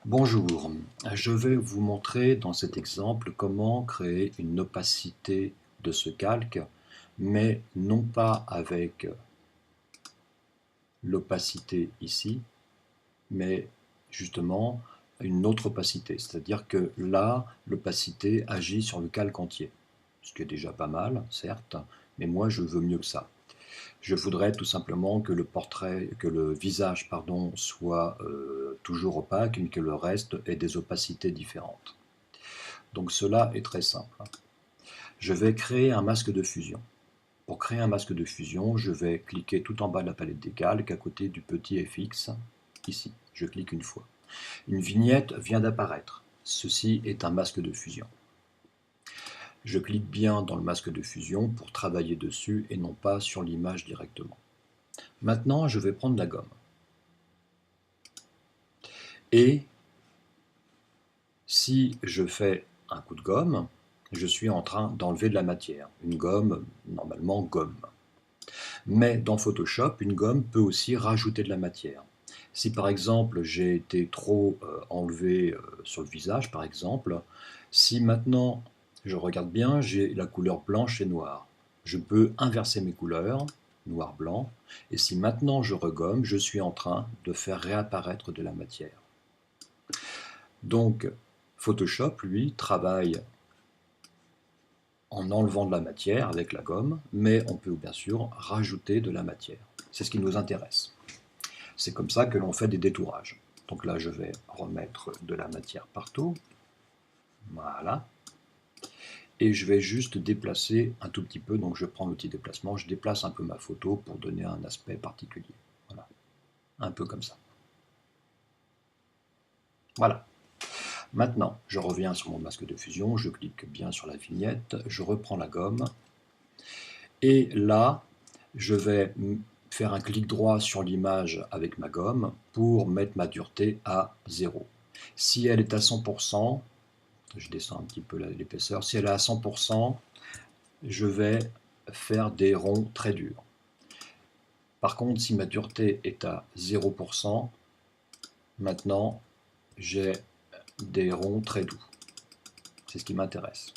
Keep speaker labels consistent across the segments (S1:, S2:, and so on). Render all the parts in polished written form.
S1: Bonjour, je vais vous montrer dans cet exemple comment créer une opacité de ce calque, mais non pas avec l'opacité ici, mais justement une autre opacité. C'est-à-dire que là, l'opacité agit sur le calque entier, ce qui est déjà pas mal, certes, mais moi je veux mieux que ça. Je voudrais tout simplement que le visage, pardon, soit toujours opaque, mais que le reste ait des opacités différentes. Donc cela est très simple. Je vais créer un masque de fusion. Pour créer un masque de fusion, je vais cliquer tout en bas de la palette des calques, à côté du petit FX, ici. Je clique une fois. Une vignette vient d'apparaître. Ceci est un masque de fusion. Je clique bien dans le masque de fusion pour travailler dessus et non pas sur l'image directement. Maintenant, je vais prendre la gomme. Et si je fais un coup de gomme, je suis en train d'enlever de la matière. Une gomme, normalement gomme. Mais dans Photoshop, une gomme peut aussi rajouter de la matière. Si par exemple j'ai été trop enlevé sur le visage, par exemple, si maintenant je regarde bien, j'ai la couleur blanche et noire, je peux inverser mes couleurs, noir-blanc, et si maintenant je regomme, je suis en train de faire réapparaître de la matière. Donc Photoshop, lui, travaille en enlevant de la matière avec la gomme, mais on peut bien sûr rajouter de la matière. C'est ce qui nous intéresse. C'est comme ça que l'on fait des détourages. Donc là, je vais remettre de la matière partout. Voilà. Et je vais juste déplacer un tout petit peu. Donc je prends l'outil déplacement, je déplace un peu ma photo pour donner un aspect particulier. Voilà. Un peu comme ça. Voilà. Maintenant, je reviens sur mon masque de fusion, je clique bien sur la vignette, je reprends la gomme. Et là, je vais faire un clic droit sur l'image avec ma gomme pour mettre ma dureté à 0. Si elle est à 100%, je descends un petit peu l'épaisseur, si elle est à 100%, je vais faire des ronds très durs. Par contre, si ma dureté est à 0%, maintenant j'ai des ronds très doux. C'est ce qui m'intéresse.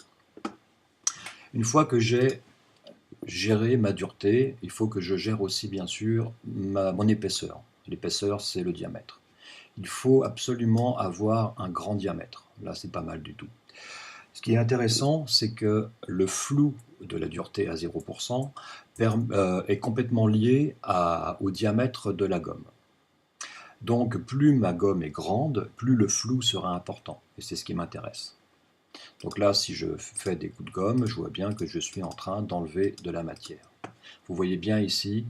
S1: Une fois que j'ai géré ma dureté, il faut que je gère aussi bien sûr mon épaisseur. L'épaisseur, c'est le diamètre. Il faut absolument avoir un grand diamètre. Là, c'est pas mal du tout. Ce qui est intéressant, c'est que le flou de la dureté à 0% est complètement lié au diamètre de la gomme. Donc plus ma gomme est grande, plus le flou sera important. Et c'est ce qui m'intéresse. Donc là, si je fais des coups de gomme, je vois bien que je suis en train d'enlever de la matière. Vous voyez bien ici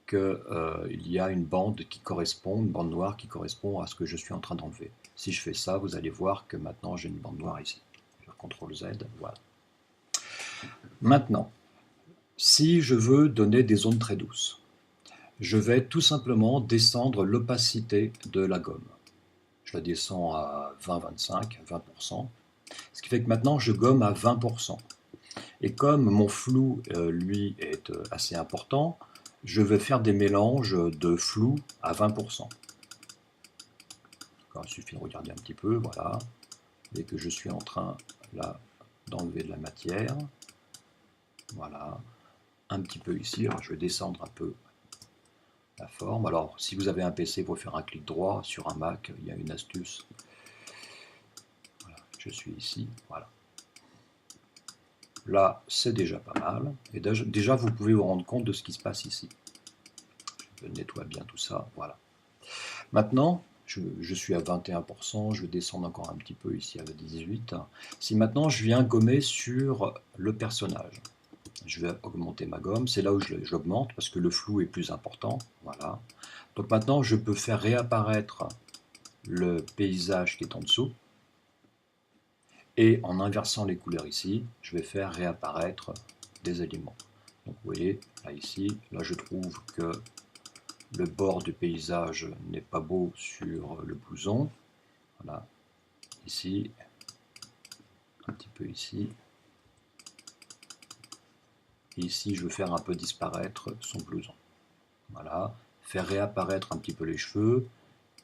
S1: qu'il y a une bande une bande noire qui correspond à ce que je suis en train d'enlever. Si je fais ça, vous allez voir que maintenant j'ai une bande noire ici. Je vais CTRL Z, voilà. Maintenant, si je veux donner des zones très douces, je vais tout simplement descendre l'opacité de la gomme. Je la descends à 20-25, 20%, ce qui fait que maintenant je gomme à 20%. Et comme mon flou, lui, est assez important, je vais faire des mélanges de flou à 20%. Il suffit de regarder un petit peu, voilà. Dès que je suis en train, là, d'enlever de la matière, voilà. Un petit peu ici, alors je vais descendre un peu la forme. Alors, si vous avez un PC, pour faire un clic droit sur un Mac, il y a une astuce. Voilà, je suis ici, voilà. Là, c'est déjà pas mal. Et déjà, vous pouvez vous rendre compte de ce qui se passe ici. Je nettoie bien tout ça, voilà. Maintenant, je suis à 21%, je vais descendre encore un petit peu ici à 18%. Si maintenant je viens gommer sur le personnage, je vais augmenter ma gomme, c'est là où j'augmente parce que le flou est plus important, voilà. Donc maintenant je peux faire réapparaître le paysage qui est en dessous, et en inversant les couleurs ici, je vais faire réapparaître des éléments. Donc vous voyez, là ici, là je trouve que le bord du paysage n'est pas beau sur le blouson. Voilà, ici, un petit peu ici. Et ici, je veux faire un peu disparaître son blouson. Voilà, faire réapparaître un petit peu les cheveux,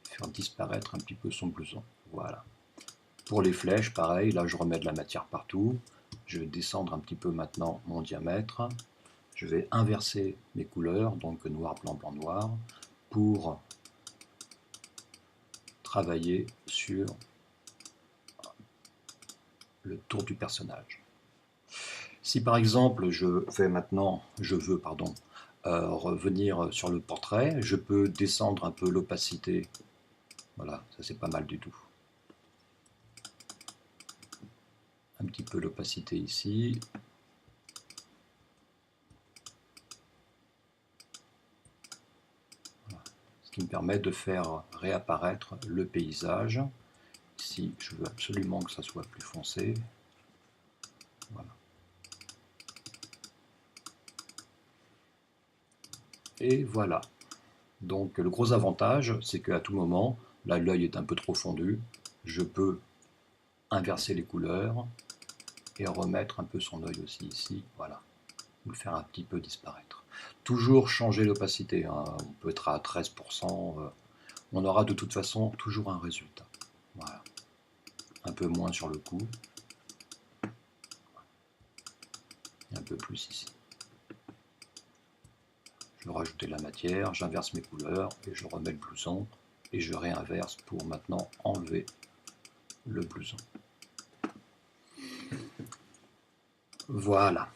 S1: faire disparaître un petit peu son blouson. Voilà. Pour les flèches, pareil, là je remets de la matière partout. Je vais descendre un petit peu maintenant mon diamètre. Je vais inverser mes couleurs, donc noir, blanc, blanc, noir, pour travailler sur le tour du personnage. Si par exemple je veux revenir sur le portrait, je peux descendre un peu l'opacité. Voilà, ça c'est pas mal du tout. Un petit peu l'opacité ici. Voilà. Ce qui me permet de faire réapparaître le paysage. Ici, je veux absolument que ça soit plus foncé. Voilà. Et voilà. Donc le gros avantage, c'est qu'à tout moment, là l'œil est un peu trop fondu, je peux inverser les couleurs et remettre un peu son œil aussi ici, voilà, ou le faire un petit peu disparaître. Toujours changer l'opacité, hein. On peut être à 13%, on aura de toute façon toujours un résultat. Voilà. Un peu moins sur le cou, un peu plus ici. Je vais rajouter la matière, j'inverse mes couleurs et je remets le blouson et je réinverse pour maintenant enlever le blouson. Voilà.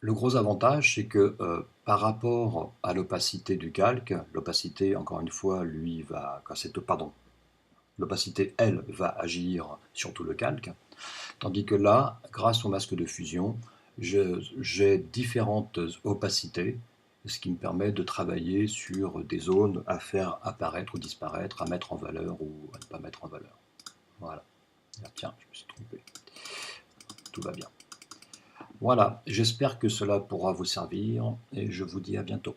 S1: Le gros avantage, c'est que par rapport à l'opacité du calque, l'opacité, encore une fois, lui va, l'opacité, elle, va agir sur tout le calque, tandis que là, grâce au masque de fusion, j'ai différentes opacités, ce qui me permet de travailler sur des zones à faire apparaître ou disparaître, à mettre en valeur ou à ne pas mettre en valeur. Voilà. Ah, tiens, je me suis trompé. Tout va bien. Voilà, j'espère que cela pourra vous servir et je vous dis à bientôt.